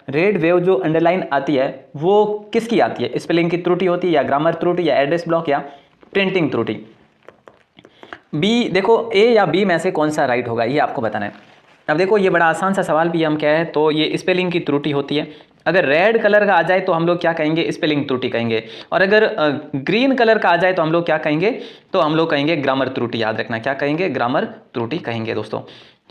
Red wave जो underline आती है वो किसकी आती है? स्पेलिंग की त्रुटि होती है या ग्रामर त्रुटि या एड्रेस ब्लॉक या प्रिंटिंग त्रुटि? बी, देखो ए या बी में से कौन सा राइट होगा ये आपको बताना है। अब देखो ये बड़ा आसान सा सवाल भी हम क्या है, तो ये स्पेलिंग की त्रुटि होती है। अगर रेड कलर का आ जाए तो हम लोग क्या कहेंगे? स्पेलिंग त्रुटि कहेंगे। और अगर ग्रीन कलर का आ जाए तो हम लोग क्या कहेंगे? तो हम लोग कहेंगे ग्रामर त्रुटि। याद रखना, क्या कहेंगे? ग्रामर त्रुटि कहेंगे दोस्तों।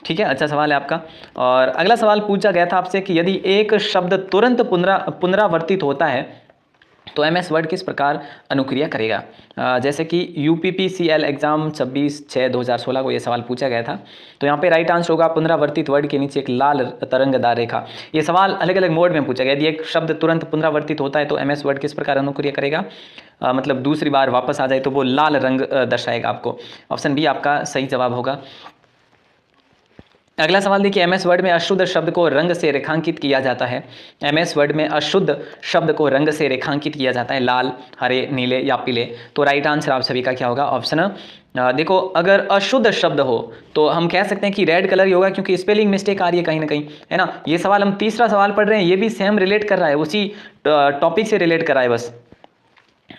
ठीक है, अच्छा सवाल है आपका। और अगला सवाल पूछा गया था आपसे कि यदि एक शब्द तुरंत पुनरावर्तित होता है तो एमएस वर्ड किस प्रकार अनुक्रिया करेगा? जैसे कि यूपीपीसीएल एग्जाम 26/6/2016 को ये सवाल पूछा गया था। तो यहाँ पे राइट आंसर होगा पुनरावर्तित वर्ड के नीचे एक लाल तरंगदार रेखा। ये सवाल अलग अलग मोड में पूछा गया। यदि एक शब्द तुरंत पुनरावर्तित होता है तो एमएस वर्ड किस प्रकार अनुक्रिया करेगा? मतलब दूसरी बार वापस आ जाए तो वो लाल रंग दर्शाएगा आपको। ऑप्शन बी आपका सही जवाब होगा। अगला सवाल देखिए, एमएस वर्ड में अशुद्ध शब्द को रंग से रेखांकित किया जाता है। एमएस वर्ड में अशुद्ध शब्द को रंग से रेखांकित किया जाता है, लाल, हरे, नीले या पीले। तो राइट आंसर आप सभी का क्या होगा? ऑप्शन देखो, अगर अशुद्ध शब्द हो तो हम कह सकते हैं कि रेड कलर ही होगा, क्योंकि स्पेलिंग मिस्टेक आ रही है कहीं ना कहीं, है ना। ये सवाल हम तीसरा सवाल पढ़ रहे हैं, ये भी सेम रिलेट कर रहा है, उसी टॉपिक से रिलेट कर रहा है बस।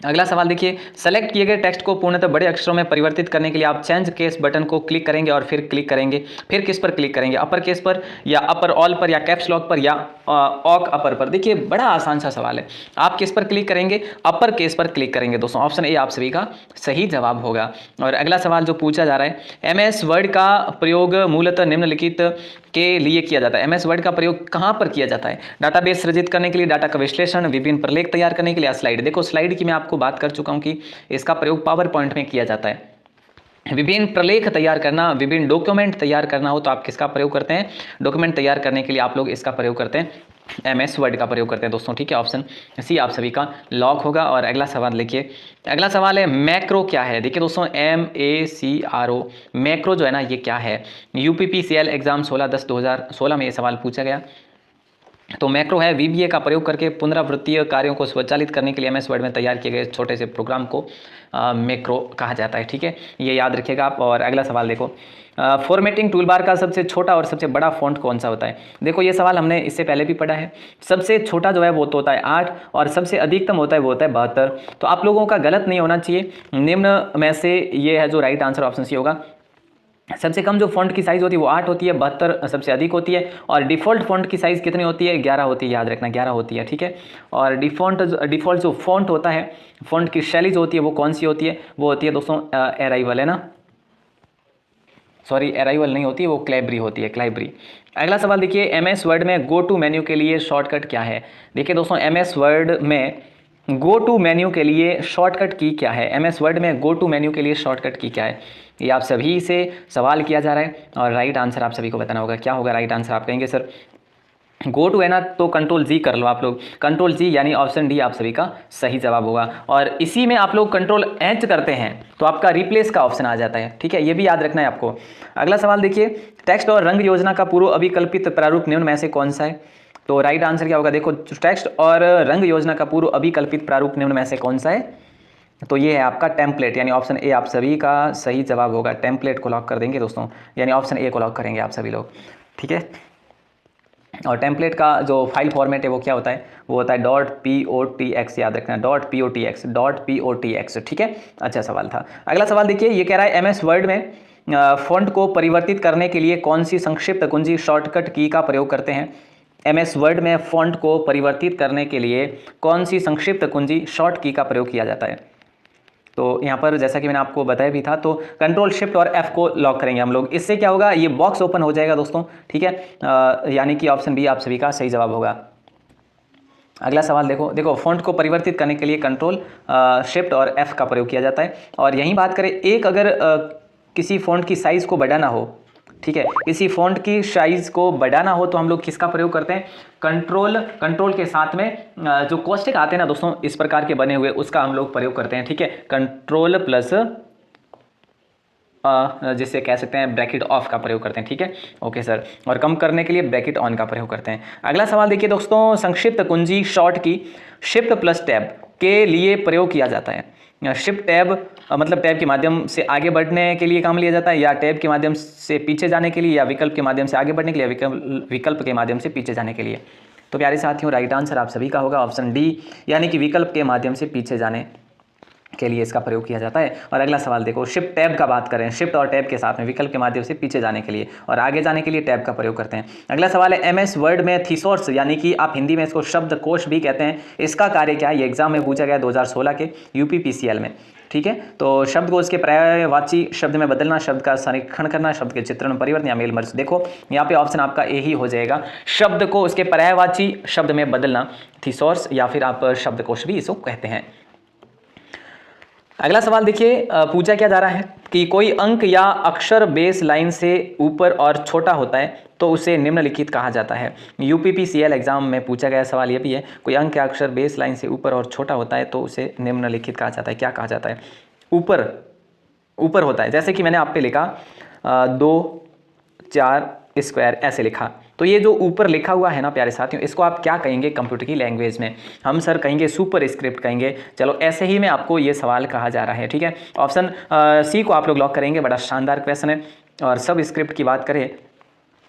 अगला सवाल देखिए, सेलेक्ट किए गए टेक्स्ट को पूर्णतः बड़े अक्षरों में परिवर्तित करने के लिए आप चेंज केस बटन को क्लिक करेंगे और फिर क्लिक करेंगे। फिर किस पर क्लिक करेंगे? अपर केस पर या अपर ऑल पर या कैप्स लॉक पर या ऑक अपर पर? देखिए बड़ा आसान सा सवाल है। आप किस पर क्लिक करेंगे? अपर केस पर क्लिक करेंगे दोस्तों। ऑप्शन ए आप सभी का सही जवाब होगा। और अगला सवाल जो पूछा जा रहा है, एमएस वर्ड का प्रयोग मूलतः निम्नलिखित के लिए किया जाता है। एमएस वर्ड का प्रयोग कहाँ पर किया जाता है? डाटाबेस सृजित करने के लिए, डाटा का विश्लेषण, विभिन्न प्रलेख तैयार करने के लिए, स्लाइड। देखो स्लाइड की मैं आपको बात कर चुका हूं कि इसका प्रयोग पावर पॉइंट में किया जाता है। विभिन्न प्रलेख तैयार करना, विभिन्न डॉक्यूमेंट तैयार करना हो तो आप किसका प्रयोग करते हैं? डॉक्यूमेंट तैयार करने के लिए आप लोग इसका प्रयोग करते हैं, एमएस वर्ड का प्रयोग करते हैं दोस्तों। ठीक है, ऑप्शन सी आप सभी का लॉक होगा। और अगला सवाल देखिए, अगला सवाल है मैक्रो क्या है? देखिए दोस्तों, MACRO मैक्रो जो है ना, ये क्या है? यूपीपीसीएल एग्जाम 16/10/2016 में ये सवाल पूछा गया। तो मैक्रो है VBA का प्रयोग करके पुनरावृत्तीय कार्यों को स्वचालित करने के लिए एमएस वर्ड में तैयार किए गए छोटे से प्रोग्राम को मैक्रो कहा जाता है। ठीक है, ये याद रखिएगा आप। और अगला सवाल देखो, फॉर्मेटिंग टूलबार का सबसे छोटा और सबसे बड़ा फॉन्ट कौन सा होता है? देखो ये सवाल हमने इससे पहले भी पढ़ा है। सबसे छोटा जो है वो तो होता है 8 और सबसे अधिकतम होता है वो होता है 72। तो आप लोगों का गलत नहीं होना चाहिए। निम्न में से ये है जो राइट आंसर ऑप्शन सी होगा। सबसे कम जो फॉन्ट की साइज़ होती है वो 8 होती है, 72 सबसे अधिक होती है। और डिफ़ॉल्ट फॉन्ट की साइज़ कितनी होती है? 11 होती है, याद रखना 11 होती है। ठीक है, और डिफ़ॉल्ट जो फॉन्ट होता है, फॉन्ट की शैली जो होती है वो कौन सी होती है? वो होती है दोस्तों अराइवल, है ना, सॉरी अराइवल नहीं होती है, वो क्लैब्री होती है, क्लैब्री। अगला सवाल देखिए, एमएस वर्ड में गो टू मेन्यू के लिए शॉर्टकट क्या है? देखिए दोस्तों, एमएस वर्ड में गो टू मेन्यू के लिए शॉर्टकट की क्या है? एमएस वर्ड में गो टू मेन्यू के लिए शॉर्टकट की क्या है? ये आप सभी से सवाल किया जा रहा है और राइट आंसर आप सभी को बताना होगा। क्या होगा राइट आंसर? आप कहेंगे सर गो टू है ना, तो कंट्रोल जी कर लो आप लोग। कंट्रोल जी यानी ऑप्शन डी आप सभी का सही जवाब होगा। और इसी में आप लोग कंट्रोल एच करते हैं तो आपका रिप्लेस का ऑप्शन आ जाता है। ठीक है, ये भी याद रखना है आपको। अगला सवाल देखिए, टेक्स्ट और रंग योजना का पूर्व अभिकल्पित प्रारूप निम्न में से कौन सा है? तो राइट आंसर क्या होगा? देखो, टेक्स्ट और रंग योजना का पूर्व अभिकल्पित प्रारूप निम्न में से कौन सा है? तो ये है आपका टेम्पलेट, यानी ऑप्शन ए आप सभी का सही जवाब होगा। टेम्पलेट को लॉक कर देंगे दोस्तों, यानी ऑप्शन ए को लॉक करेंगे आप सभी लोग। ठीक है, और टेम्पलेट का जो फाइल फॉर्मेट है वो क्या होता है? वो होता है .POTX, याद रखना .POTX। ठीक है, अच्छा सवाल था। अगला सवाल देखिए, ये कह रहा है एमएस वर्ड में फॉन्ट को परिवर्तित करने के लिए कौन सी संक्षिप्त कुंजी शॉर्टकट की का प्रयोग करते हैं? एमएस वर्ड में फॉन्ट को परिवर्तित करने के लिए कौन सी संक्षिप्त कुंजी शॉर्ट की का प्रयोग किया जाता है? तो यहाँ पर जैसा कि मैंने आपको बताया भी था, तो कंट्रोल शिफ्ट और F को लॉक करेंगे हम लोग। इससे क्या होगा? ये बॉक्स ओपन हो जाएगा दोस्तों। ठीक है, यानी कि ऑप्शन बी आप सभी का सही जवाब होगा। अगला सवाल देखो फॉन्ट को परिवर्तित करने के लिए कंट्रोल शिफ्ट और F का प्रयोग किया जाता है। और यहीं बात करें, एक अगर किसी फॉन्ट की साइज़ को बढ़ाना हो, ठीक है, इसी फॉन्ट की साइज को बढ़ाना हो तो हम लोग किसका प्रयोग करते हैं? कंट्रोल के साथ में जो कोष्ठक आते हैं ना दोस्तों इस प्रकार के बने हुए, उसका हम लोग प्रयोग करते हैं। ठीक है, कंट्रोल प्लस जिससे कह सकते हैं ब्रैकेट ऑफ का प्रयोग करते हैं। ठीक है, ओके सर। और कम करने के लिए ब्रैकेट ऑन का प्रयोग करते हैं। अगला सवाल देखिए दोस्तों, संक्षिप्त कुंजी शॉर्ट की शिफ्ट प्लस टैब के लिए प्रयोग किया जाता है। शिफ्ट टैब मतलब टैब के माध्यम से आगे बढ़ने के लिए काम लिया जाता है, या टैब के माध्यम से पीछे जाने के लिए, या विकल्प के माध्यम से आगे बढ़ने के लिए, विकल्प के माध्यम से पीछे जाने के लिए। तो प्यारे साथियों राइट आंसर आप सभी का होगा ऑप्शन डी, यानी कि विकल्प के माध्यम से पीछे जाने के लिए इसका प्रयोग किया जाता है। और अगला सवाल देखो, शिफ्ट टैब का बात करें, शिफ्ट और टैब के साथ में विकल्प के माध्यम से पीछे जाने के लिए और आगे जाने के लिए टैब का प्रयोग करते हैं। अगला सवाल है एमएस वर्ड में थिसॉर्स, यानी कि आप हिंदी में इसको शब्दकोश भी कहते हैं, इसका कार्य क्या है? ये एग्जाम में पूछा गया 2016 के यूपीपीसीएल में। ठीक है, तो शब्दकोश के पर्यायवाची शब्द में बदलना, शब्द का संरेखण करना, शब्द के चित्रण में परिवर्तन या मेल मर्ज। देखो यहाँ पे ऑप्शन आपका ए ही हो जाएगा, शब्द को उसके पर्यायवाची शब्द में बदलना, थिसॉर्स, या फिर आप शब्दकोश भी इसको कहते हैं। अगला सवाल देखिए, पूछा क्या जा रहा है कि कोई अंक या अक्षर बेस लाइन से ऊपर और छोटा होता है तो उसे निम्नलिखित कहा जाता है। यूपीपीसीएल एग्जाम में पूछा गया सवाल ये भी है, कोई अंक या अक्षर बेस लाइन से ऊपर और छोटा होता है तो उसे निम्नलिखित कहा जाता है। क्या कहा जाता है? ऊपर ऊपर होता है, जैसे कि मैंने आप पे लिखा 2 4 स्क्वायर ऐसे लिखा, तो ये जो ऊपर लिखा हुआ है ना प्यारे साथियों, इसको आप क्या कहेंगे कंप्यूटर की लैंग्वेज में? हम सर कहेंगे सुपर स्क्रिप्ट कहेंगे। चलो ऐसे ही में आपको ये सवाल कहा जा रहा है। ठीक है, ऑप्शन सी को आप लोग लॉक करेंगे, बड़ा शानदार क्वेश्चन है। और सब स्क्रिप्ट की बात करें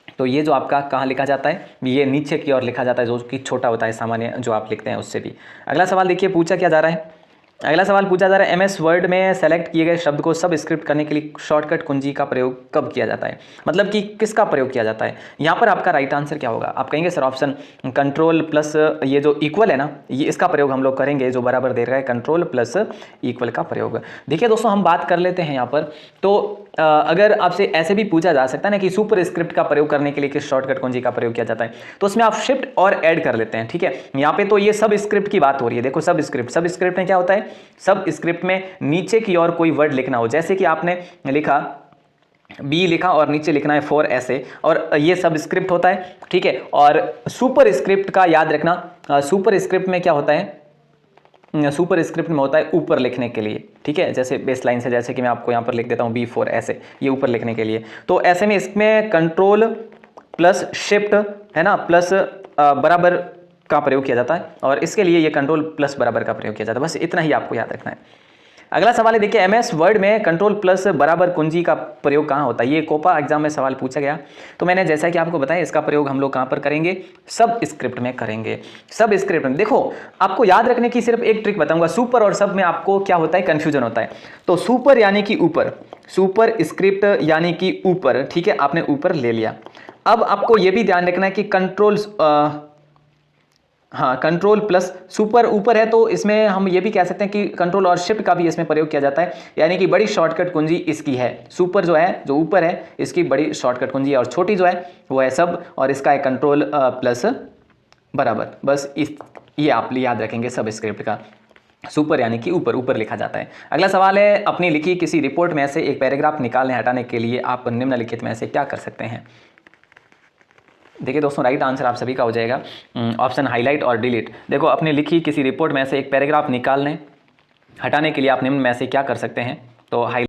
तो ये जो आपका कहाँ लिखा जाता है, ये नीचे की ओर लिखा जाता है, जो कि छोटा होता है सामान्य जो आप लिखते हैं उससे भी। अगला सवाल देखिए, पूछा क्या जा रहा है? अगला सवाल पूछा जा रहा है एमएस वर्ड में सेलेक्ट किए गए शब्द को सब स्क्रिप्ट करने के लिए शॉर्टकट कुंजी का प्रयोग कब किया जाता है? मतलब कि किसका प्रयोग किया जाता है? यहाँ पर आपका राइट आंसर क्या होगा? आप कहेंगे सर ऑप्शन कंट्रोल प्लस ये जो इक्वल है ना, ये इसका प्रयोग हम लोग करेंगे, जो बराबर दे रहा है, कंट्रोल प्लस इक्वल का प्रयोग। देखिए दोस्तों, हम बात कर लेते हैं यहाँ पर, तो अगर आपसे ऐसे भी पूछा जा सकता है ना कि सुपर स्क्रिप्ट का प्रयोग करने के लिए किस शॉर्टकट कुंजी का प्रयोग किया जाता है, तो उसमें आप शिफ्ट और ऐड कर लेते हैं। ठीक है, यहाँ पे तो ये सब स्क्रिप्ट की बात हो रही है। देखो सब स्क्रिप्ट में क्या होता है? सब स्क्रिप्ट में नीचे की ओर कोई वर्ड लिखना हो, जैसे कि आपने लिखा बी लिखा और नीचे लिखना है 4 ऐसे, और ये सब स्क्रिप्ट होता है। ठीक है, और सुपर स्क्रिप्ट का याद रखना, सुपर स्क्रिप्ट में क्या होता है? सुपर स्क्रिप्ट में होता है ऊपर लिखने के लिए। ठीक है, जैसे बेस लाइन से, जैसे कि मैं आपको यहाँ पर लिख देता हूँ B4 ऐसे, ये ऊपर लिखने के लिए। तो ऐसे में इसमें कंट्रोल प्लस शिफ्ट है ना, प्लस बराबर का प्रयोग किया जाता है, और इसके लिए ये कंट्रोल प्लस बराबर का प्रयोग किया जाता है। बस इतना ही आपको याद रखना है। अगला सवाल है देखिए, एमएस वर्ड में कंट्रोल प्लस बराबर कुंजी का प्रयोग कहाँ होता है? ये कोपा एग्जाम में सवाल पूछा गया, तो मैंने जैसा कि आपको बताया इसका प्रयोग हम लोग कहाँ पर करेंगे? सब स्क्रिप्ट में करेंगे। सब स्क्रिप्ट में देखो, आपको याद रखने की सिर्फ एक ट्रिक बताऊंगा, सुपर और सब में आपको क्या होता है? कंफ्यूजन होता है। तो सुपर यानी कि ऊपर, सुपर स्क्रिप्ट यानी कि ऊपर। ठीक है, आपने ऊपर ले लिया। अब आपको यह भी ध्यान रखना है कि कंट्रोल प्लस सुपर ऊपर है, तो इसमें हम ये भी कह सकते हैं कि कंट्रोल और शिफ्ट का भी इसमें प्रयोग किया जाता है, यानी कि बड़ी शॉर्टकट कुंजी इसकी है। सुपर जो है, जो ऊपर है, इसकी बड़ी शॉर्टकट कुंजी है, और छोटी जो है वो है सब, और इसका है कंट्रोल प्लस बराबर। बस ये आप याद रखेंगे सब स्क्रिप्ट का, सुपर यानी कि ऊपर, ऊपर लिखा जाता है। अगला सवाल है, अपनी लिखी किसी रिपोर्ट में से एक पैराग्राफ निकालने हटाने के लिए आप निम्नलिखित में से क्या कर सकते हैं? देखिए दोस्तों, राइट आंसर आप सभी का हो जाएगा ऑप्शन हाईलाइट और डिलीट। देखो, अपनी लिखी किसी रिपोर्ट में से एक पैराग्राफ निकालने हटाने के लिए आप निम्न में से क्या कर सकते हैं? तो हाईलाइट